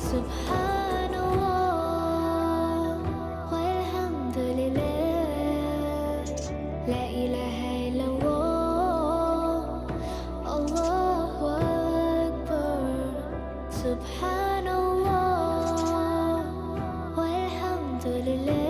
Subhanallah walhamdulillah, la ilaha illallah, Allahu akbar. Subhanallah walhamdulillah.